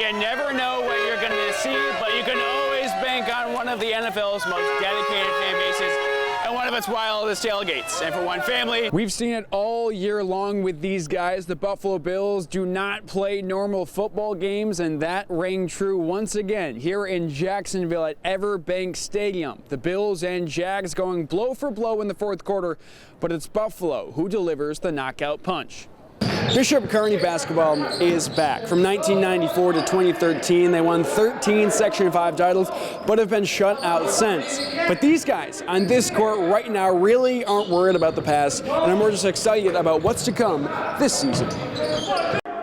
You never know what you're going to see, but you can always bank on one of the NFL's most dedicated fan bases and one of its wildest tailgates. And for one family, we've seen it all year long with these guys. The Buffalo Bills do not play normal football games, and that rang true once again here in Jacksonville at Everbank Stadium. The Bills and Jags going blow for blow in the fourth quarter, but it's Buffalo who delivers the knockout punch. Bishop Kearney basketball is back. From 1994 to 2013, they won 13 Section 5 titles, but have been shut out since. But these guys on this court right now really aren't worried about the past, and are more just excited about what's to come this season.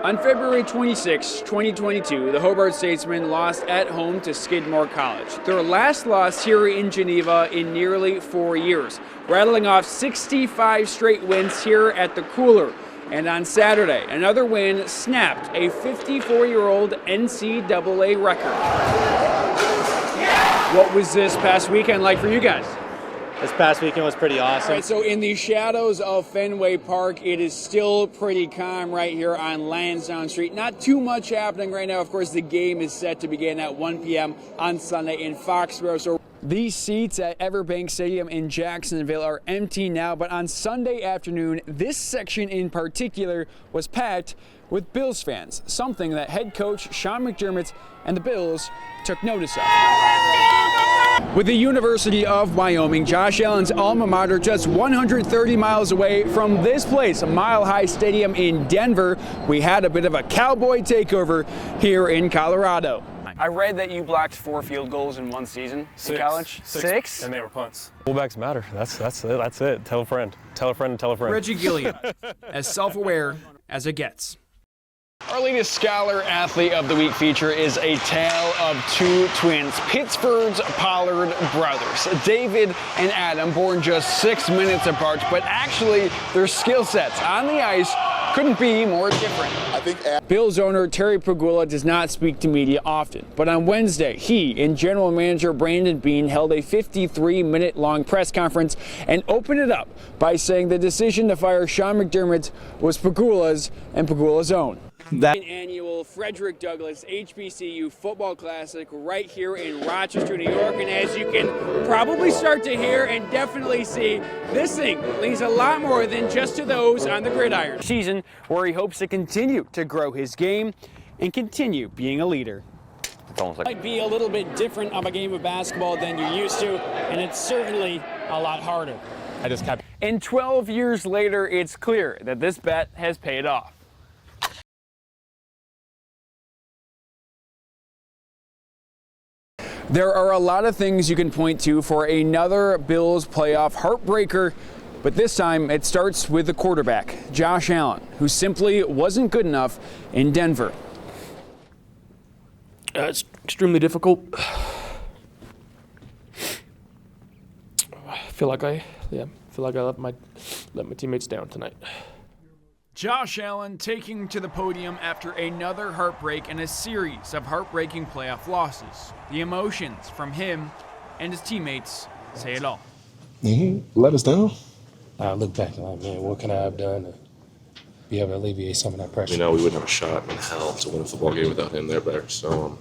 On February 26, 2022, the Hobart Statesmen lost at home to Skidmore College, their last loss here in Geneva in nearly 4 years, rattling off 65 straight wins here at the Cooler. And on Saturday, another win snapped a 54-year-old NCAA record. What was this past weekend like for you guys? This past weekend was pretty awesome. All right, so in the shadows of Fenway Park, it is still pretty calm right here on Lansdowne Street. Not too much happening right now. Of course, the game is set to begin at 1 p.m. on Sunday in Foxborough. So these seats at Everbank Stadium in Jacksonville are empty now, but on Sunday afternoon, this section in particular was packed with Bills fans, something that head coach Sean McDermott and the Bills took notice of. With the University of Wyoming, Josh Allen's alma mater, just 130 miles away from this place, Mile High Stadium in Denver, we had a bit of a cowboy takeover here in Colorado. I read that you blocked 4 field goals in one season in college. Six? And they were punts. Fullbacks matter. That's it. Tell a friend. Tell a friend and tell a friend. Reggie Gilliam, as self-aware as it gets. Our latest Scholar Athlete of the Week feature is a tale of two twins, Pittsford's Pollard brothers, David and Adam, born just 6 minutes apart, but actually their skill sets on the ice couldn't be more different. Bills owner Terry Pegula does not speak to media often, but on Wednesday, he and general manager Brandon Beane held a 53-minute-long press conference and opened it up by saying the decision to fire Sean McDermott was Pegula's and Pegula's own. That annual Frederick Douglass HBCU Football Classic right here in Rochester, New York, and as you can probably start to hear and definitely see, this thing leans a lot more than just to those on the gridiron. Season where he hopes to continue to grow his game and continue being a leader. It might be a little bit different of a game of basketball than you're used to, and it's certainly a lot harder. And 12 years later, it's clear that this bet has paid off. There are a lot of things you can point to for another Bills playoff heartbreaker, but this time it starts with the quarterback, Josh Allen, who simply wasn't good enough in Denver. It's extremely difficult. I feel like I let my teammates down tonight. Josh Allen taking to the podium after another heartbreak and a series of heartbreaking playoff losses. The emotions from him and his teammates say it all. He let us down. I look back and I'm like, man, what can I have done to be able to alleviate some of that pressure? You know, we wouldn't have a shot in hell to win a football game without him there. So,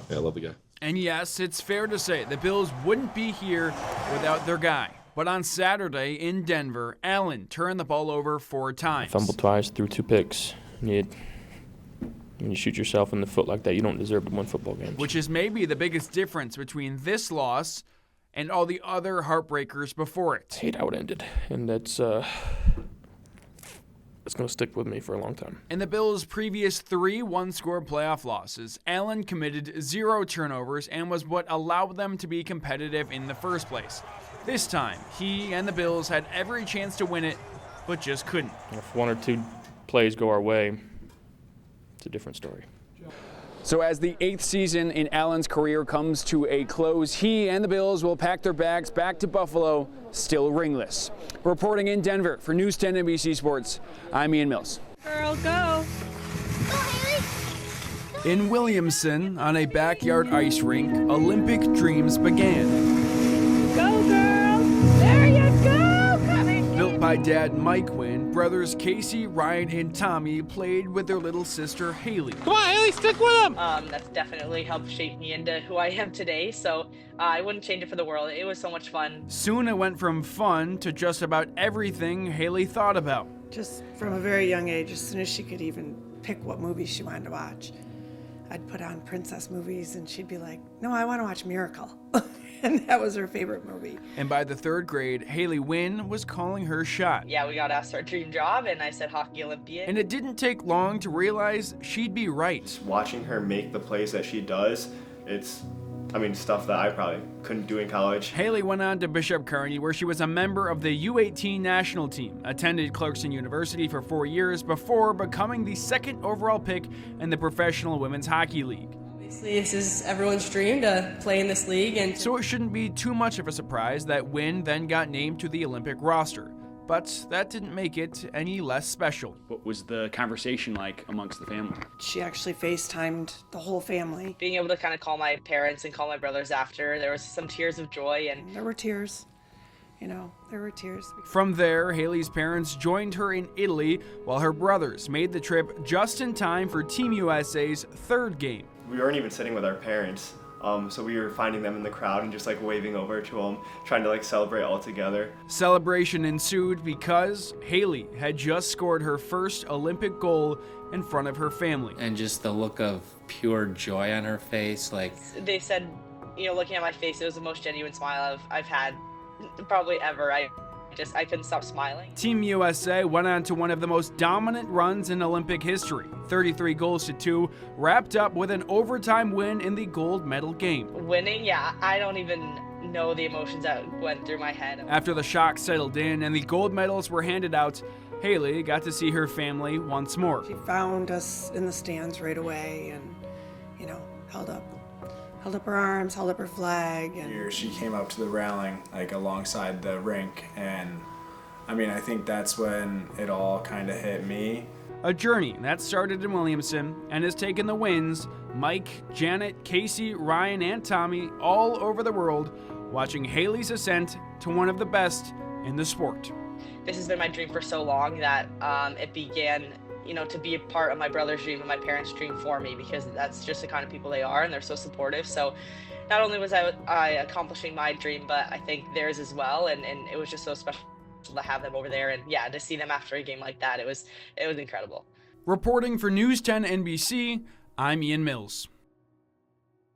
yeah, I love the guy. And yes, it's fair to say the Bills wouldn't be here without their guy. But on Saturday in Denver, Allen turned the ball over 4 times. Fumbled twice, threw 2 picks. When you shoot yourself in the foot like that, you don't deserve to win football games. Which is maybe the biggest difference between this loss and all the other heartbreakers before it. I hate how it ended, and it's going to stick with me for a long time. In the Bills' previous 3 one-score playoff losses, Allen committed 0 turnovers and was what allowed them to be competitive in the first place. This time, he and the Bills had every chance to win it, but just couldn't. If 1 or 2 plays go our way, it's a different story. So as the 8th season in Allen's career comes to a close, he and the Bills will pack their bags back to Buffalo, still ringless. Reporting in Denver for News 10 NBC Sports, I'm Ian Mills. Girl, go. In Williamson, on a backyard ice rink, Olympic dreams began. Go, girl. There you go. Coming. Built by Dad Mike Wynn, brothers Casey, Ryan, and Tommy played with their little sister Haley. Come on, Haley, stick with him! That's definitely helped shape me into who I am today, so I wouldn't change it for the world. It was so much fun. Soon it went from fun to just about everything Haley thought about. Just from a very young age, as soon as she could even pick what movies she wanted to watch, I'd put on princess movies and she'd be like, no, I want to watch Miracle. And that was her favorite movie. And by the 3rd grade, Haley Wynn was calling her shot. Yeah, we got asked our dream job, and I said hockey Olympian. And it didn't take long to realize she'd be right. Watching her make the plays that she does, it's stuff that I probably couldn't do in college. Haley went on to Bishop Kearney, where she was a member of the U18 national team, attended Clarkson University for 4 years before becoming the 2nd overall pick in the Professional Women's Hockey League. Obviously, this is everyone's dream to play in this league, and so it shouldn't be too much of a surprise that Wynn then got named to the Olympic roster. But that didn't make it any less special. What was the conversation like amongst the family? She actually FaceTimed the whole family. Being able to kind of call my parents and call my brothers after, there was some tears of joy. And there were tears. There were tears. From there, Haley's parents joined her in Italy while her brothers made the trip just in time for Team USA's 3rd game. We weren't even sitting with our parents, so we were finding them in the crowd and just waving over to them, trying to celebrate all together. Celebration ensued because Haley had just scored her first Olympic goal in front of her family. And just the look of pure joy on her face, They said, looking at my face, it was the most genuine smile I've had probably ever. I couldn't stop smiling. Team USA went on to one of the most dominant runs in Olympic history, 33 goals to 2, wrapped up with an overtime win in the gold medal game. Winning, yeah, I don't even know the emotions that went through my head. After the shock settled in and the gold medals were handed out, Haley got to see her family once more. She found us in the stands right away and, held up her arms, held up her flag. And she came up to the railing, alongside the rink, and I think that's when it all kind of hit me. A journey that started in Williamson and has taken the Wins, Mike, Janet, Casey, Ryan, and Tommy all over the world, watching Haley's ascent to one of the best in the sport. This has been my dream for so long that it began to be a part of my brother's dream and my parents' dream for me, because that's just the kind of people they are, and they're so supportive. So not only was I accomplishing my dream, but I think theirs as well, and it was just so special to have them over there, and yeah, to see them after a game like that, it was incredible. Reporting for News 10 NBC, I'm Ian Mills.